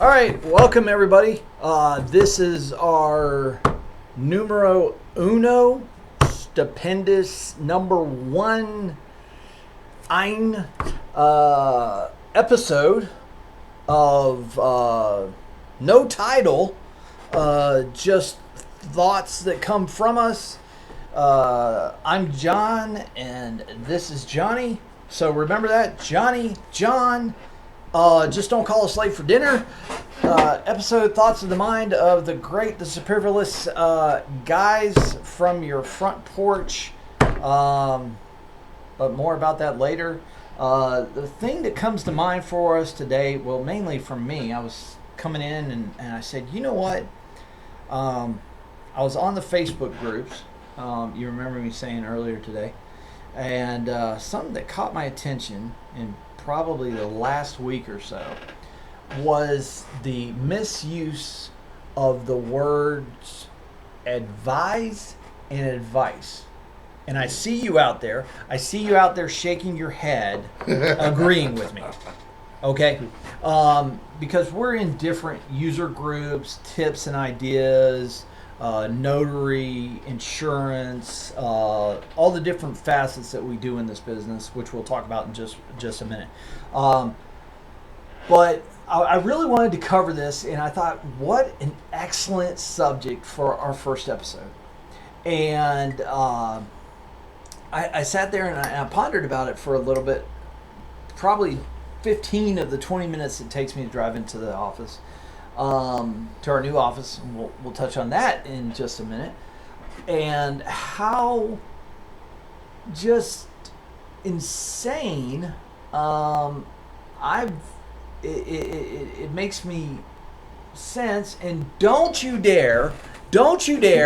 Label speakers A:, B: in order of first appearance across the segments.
A: All right, welcome everybody. This is our numero uno, stupendous number one episode of no title, just thoughts that come from us. I'm John, and this is Johnny. So remember that, Johnny, John. Just don't call us late for dinner. Episode Thoughts of the Mind of the Great, the Superfluous guys from your front porch. But more about that later. The thing that comes to mind for us today, well, mainly from me, I was coming in and I said, you know what? I was on the Facebook groups. You remember me saying earlier today. And something that caught my attention in probably the last week or so was the misuse of the words advise and advice. And I see you out there. I see you out there shaking your head, agreeing with me. Okay? Because we're in different user groups, tips and ideas, notary, insurance, all the different facets that we do in this business, which we'll talk about in just a minute. But I really wanted to cover this, and I thought, what an excellent subject for our first episode. And I sat there and I pondered about it for a little bit, probably 15 of the 20 minutes it takes me to drive into the office. To our new office, and we'll touch on that in just a minute, and how just insane it makes me sense. And don't you dare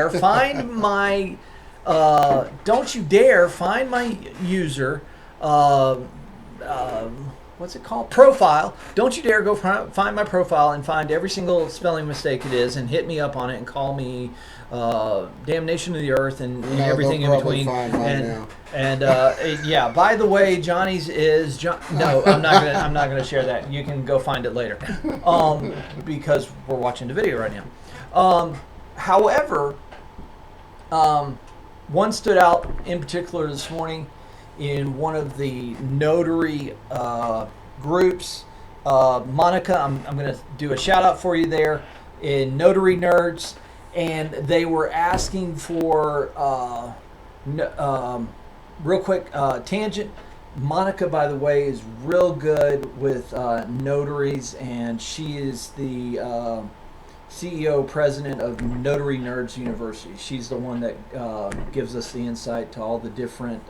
A: find my user what's it called? Profile. Don't you dare go find my profile and find every single spelling mistake it is and hit me up on it and call me damnation of the earth and everything in between. Yeah. By the way, Johnny's is John. No, I'm not gonna share that. You can go find it later, because we're watching the video right now. However, one stood out in particular this morning. In one of the notary groups, Monica, I'm going to do a shout out for you there in Notary Nerds, and they were asking for real quick tangent. Monica, by the way, is real good with notaries, and she is the CEO, president of Notary Nerds University. She's the one that gives us the insight to all the different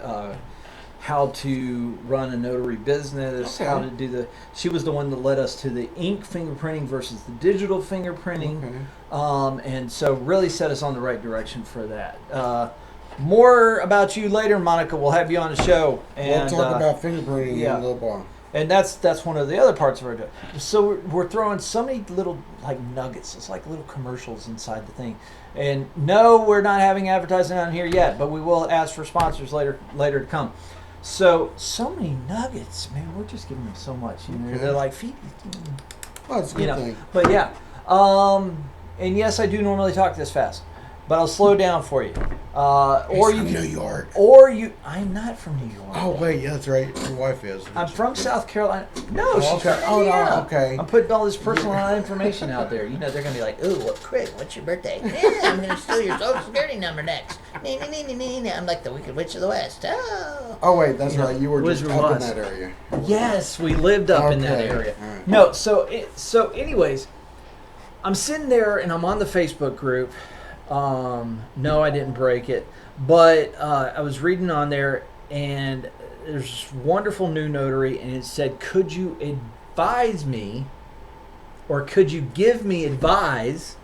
A: how to run a notary business, how to do she was the one that led us to the ink fingerprinting versus the digital fingerprinting. And so really set us on the right direction for that. More about you later, Monica. We'll have you on the show. And,
B: we'll talk about fingerprinting in a little while.
A: And that's one of the other parts of our job. So we're throwing so many little like nuggets. It's like little commercials inside the thing. And no, we're not having advertising on here yet, but we will ask for sponsors later to come. So many nuggets, man. We're just giving them so much. You know, they're like feed.
B: Well, that's a good thing.
A: But yeah, and yes, I do normally talk this fast, but I'll slow down for you. Or
B: He's from New York.
A: I'm not from New York.
B: Oh wait, yeah, that's right. Your wife is.
A: I'm from South Carolina. No, she's
B: okay.
A: from Indiana.
B: No, okay.
A: I'm putting all this personal information out there. You know, they're gonna be like, "Ooh, Chris, what's your birthday? Yeah, I'm gonna steal your social security number next." I'm like the Wicked Witch of the West.
B: Oh wait, that's right. You were just
A: Wizard
B: up in
A: was.
B: that area.
A: Yes, we lived up in that area.
B: Right.
A: No, so anyways, I'm sitting there and I'm on the Facebook group. No, I didn't break it, but I was reading on there, and there's this wonderful new notary, and it said, "Could you advise me, or could you give me advise?"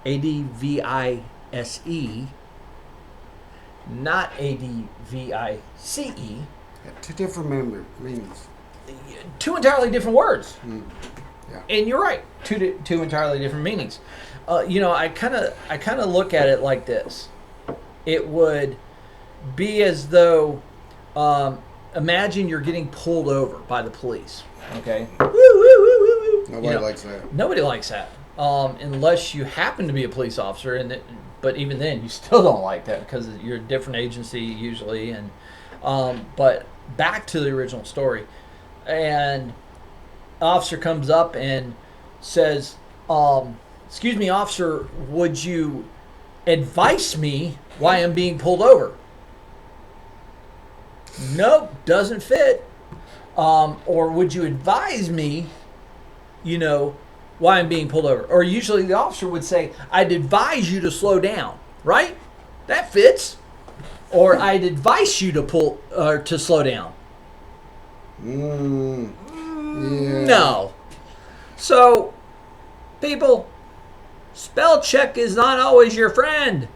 A: ADVISE, not ADVICE.
B: Yeah, two different meanings.
A: Two entirely different words.
B: Yeah.
A: And you're right, two entirely different meanings. I kind of look at it like this. It would be as though, imagine you're getting pulled over by the police. Okay. Woo, woo, woo, woo, woo.
B: Nobody likes that.
A: Nobody likes that, unless you happen to be a police officer, but even then, you still don't like that because you're a different agency usually. And but back to the original story, and officer comes up and says, "Excuse me, officer, would you advise me why I'm being pulled over?" Nope, doesn't fit. Or would you advise me, why I'm being pulled over? Or usually the officer would say, I'd advise you to slow down, right? That fits. Or I'd advise you to slow down.
B: Yeah.
A: No. So, people, spell check is not always your friend.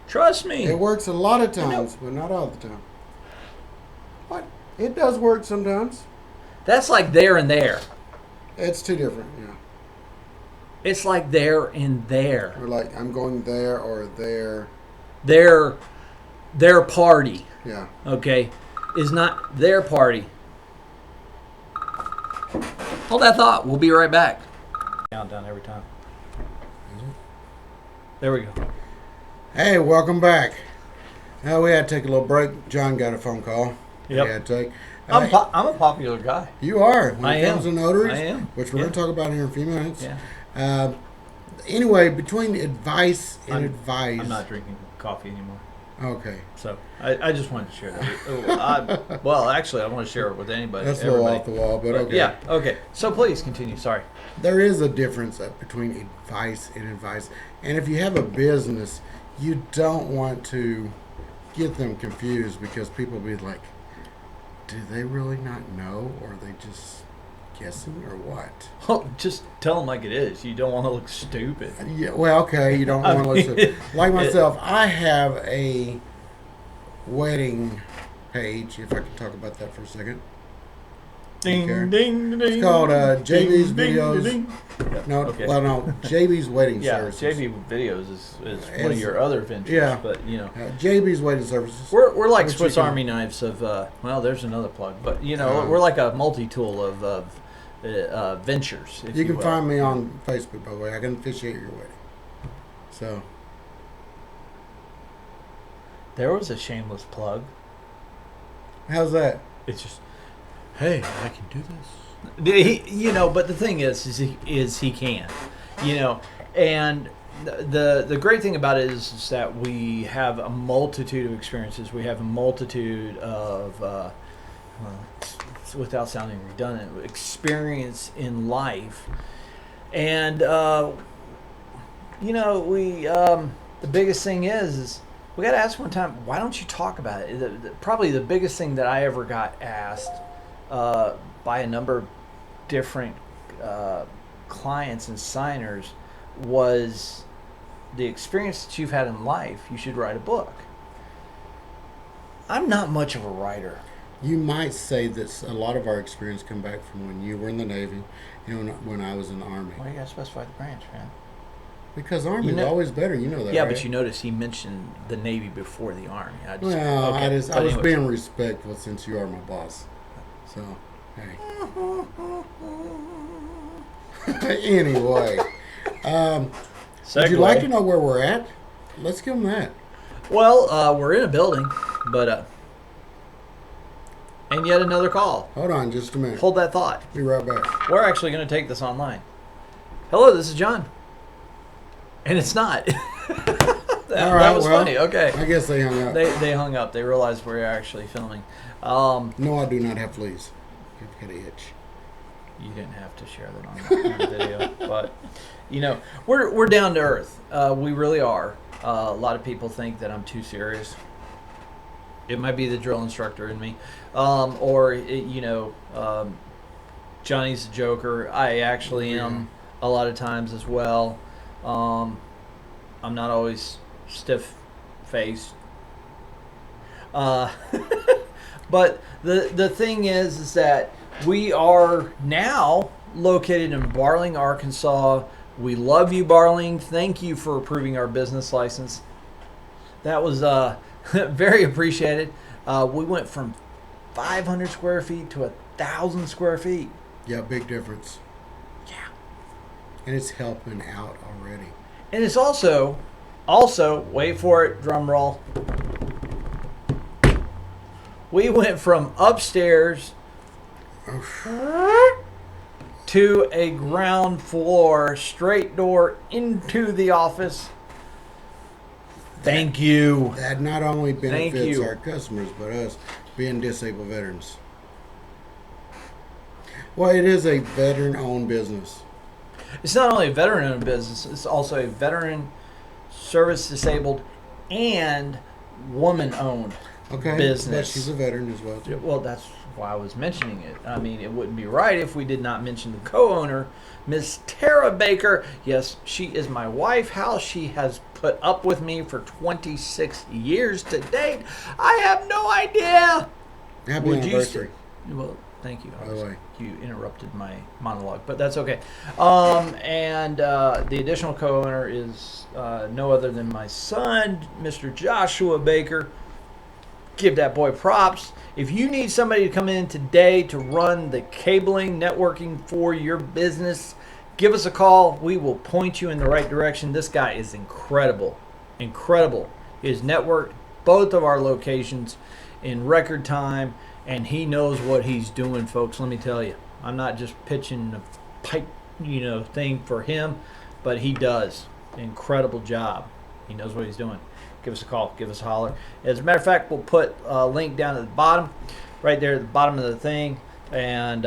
A: Trust me.
B: It works a lot of times, but not all the time. What? It does work sometimes.
A: That's like there and there.
B: It's too different, yeah.
A: It's like there and there.
B: Or like I'm going there or there.
A: Their party,
B: Yeah.
A: okay, is not their party. Hold that thought. We'll be right back. Countdown every time. There we go.
B: Hey, welcome back. We had to take a little break. John got a phone call.
A: Yep.
B: We had to take.
A: I'm a popular guy.
B: You are. When
A: I
B: it
A: am.
B: comes to notaries,
A: I am.
B: which we're going to talk about here in a few minutes.
A: Yeah.
B: Anyway, between advice and advice.
A: I'm not drinking coffee anymore.
B: Okay.
A: So I just wanted to share that. Well, actually, I want to share it with anybody.
B: That's a little off the wall, but okay.
A: Yeah. Okay. So please continue. Sorry.
B: There is a difference between advice and advice. And if you have a business, you don't want to get them confused because people will be like, do they really not know? Or are they just guessing or what?
A: Oh, just tell them like it is. You don't want to look stupid.
B: Yeah, well, okay. You don't want to look stupid. Like myself, I have a wedding page, if I can talk about that for a second.
A: Ding,
B: Okay.
A: ding, ding.
B: It's called JB's
A: ding,
B: Videos.
A: ding.
B: No,
A: Okay.
B: well, no, JB's Wedding
A: Yeah,
B: Services.
A: JB Videos is one of your other ventures.
B: Yeah.
A: But,
B: JB's Wedding Services.
A: We're like
B: What you
A: Swiss
B: can-
A: Army knives of, well, there's another plug. But,
B: Um,
A: we're like a multi-tool of ventures. If
B: You can
A: will.
B: find me on Facebook, by the way. I can officiate your wedding. So,
A: There was a shameless plug.
B: how's that?
A: It's just, hey, I can do this. But the thing is he can, and the great thing about it is that we have a multitude of experiences. We have a multitude of, without sounding redundant, experience in life, and the biggest thing is we got asked one time, why don't you talk about it? Probably the biggest thing that I ever got asked by a number of different clients and signers was the experience that you've had in life. You should write a book. I'm not much of a writer.
B: You might say that a lot of our experience come back from when you were in the Navy, when I was in the Army.
A: Why you gotta specify the branch, man?
B: Because Army is always better, you know that,
A: Yeah,
B: right?
A: but you notice he mentioned the Navy before the Army.
B: I
A: okay.
B: was
A: But anyways.
B: being respectful since you are my boss. So, hey. Anyway, would you like to know where we're at? Let's give them that.
A: Well, we're in a building, but and yet another call.
B: Hold on just a minute.
A: Hold that thought.
B: Be right back.
A: We're actually going to take this online. Hello, this is John. And it's not. that was funny. Okay.
B: I guess they hung up.
A: They hung up. They realized we were actually filming.
B: No, I do not have fleas. I've got an itch.
A: You didn't have to share that on the video, but we're down to earth. We really are. A lot of people think that I'm too serious. It might be the drill instructor in me, or Johnny's a joker. I actually am a lot of times as well. I'm not always stiff-faced. But the thing is that we are now located in Barling, Arkansas. We love you, Barling. Thank you for approving our business license. That was very appreciated. We went from 500 square feet to 1,000 square feet.
B: Yeah, big difference. And it's helping out already.
A: And it's also, wait for it, drum roll. We went from upstairs to a ground floor, straight door into the office. Thank you.
B: That not only benefits
A: you.
B: our customers, but us being disabled veterans. Well, it is a veteran-owned business.
A: It's not only a veteran-owned business, it's also a veteran, service-disabled, and woman-owned business.
B: But she's a veteran as well, too.
A: Well, that's why I was mentioning it. I mean, it wouldn't be right if we did not mention the co-owner, Miss Tara Baker. Yes, she is my wife. How she has put up with me for 26 years to date, I have no idea.
B: Happy anniversary.
A: Well, thank you.
B: By the way.
A: You interrupted my monologue, but that's okay. And the additional co-owner is no other than my son, Mr. Joshua Baker. Give that boy props. If you need somebody to come in today to run the cabling networking for your business, give us a call. We will point you in the right direction. This guy is incredible. Incredible. He has networked both of our locations in record time, and he knows what he's doing, folks. Let me tell you. I'm not just pitching a pipe, thing for him, but he does. Incredible job. He knows what he's doing. Give us a call. Give us a holler. As a matter of fact, we'll put a link down at the bottom, right there at the bottom of the thing. And,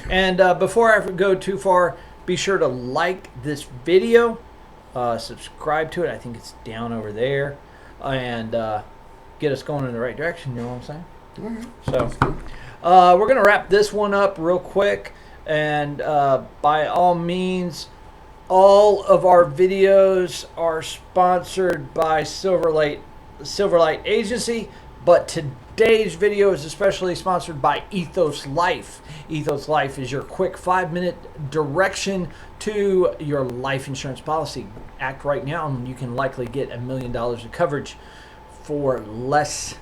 A: And before I go too far, be sure to like this video. Subscribe to it. I think it's down over there. And get us going in the right direction. You know what I'm saying?
B: All right.
A: So we're going to wrap this one up real quick. And by all means, all of our videos are sponsored by Silverlight Agency, but today's video is especially sponsored by Ethos Life. Ethos Life is your quick 5-minute direction to your life insurance policy. Act right now and you can likely get $1 million of coverage for less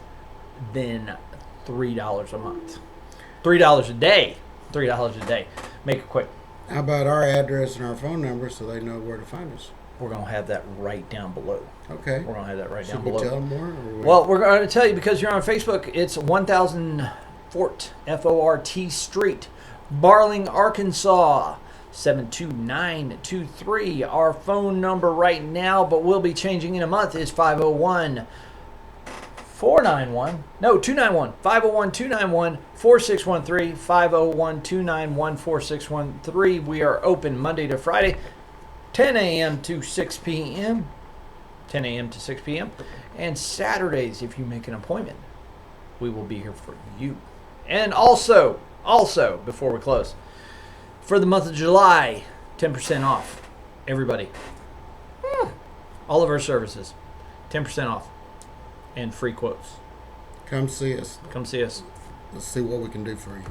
A: than $3 a month. $3 a day. $3 a day. Make it quick.
B: How about our address and our phone number so they know where to find us?
A: We're going to have that right down below.
B: Okay.
A: We're going to have that right down
B: Should we
A: below.
B: tell them more? Or
A: Well, we're going to tell you because you're on Facebook. It's 1000 Fort, F-O-R-T Street, Barling, Arkansas, 72923. Our phone number right now, but we'll be changing in a month, is 501 491 no 291 501 291 4613 501 291 4613. We are open Monday to Friday, 10 a.m. to 6 p.m. 10 a.m. to 6 p.m. and Saturdays, if you make an appointment, we will be here for you. And also before we close, for the month of July, 10% off. Everybody, all of our services, 10% off. And free quotes.
B: come see us.
A: Come see us.
B: Let's see what we can do for you.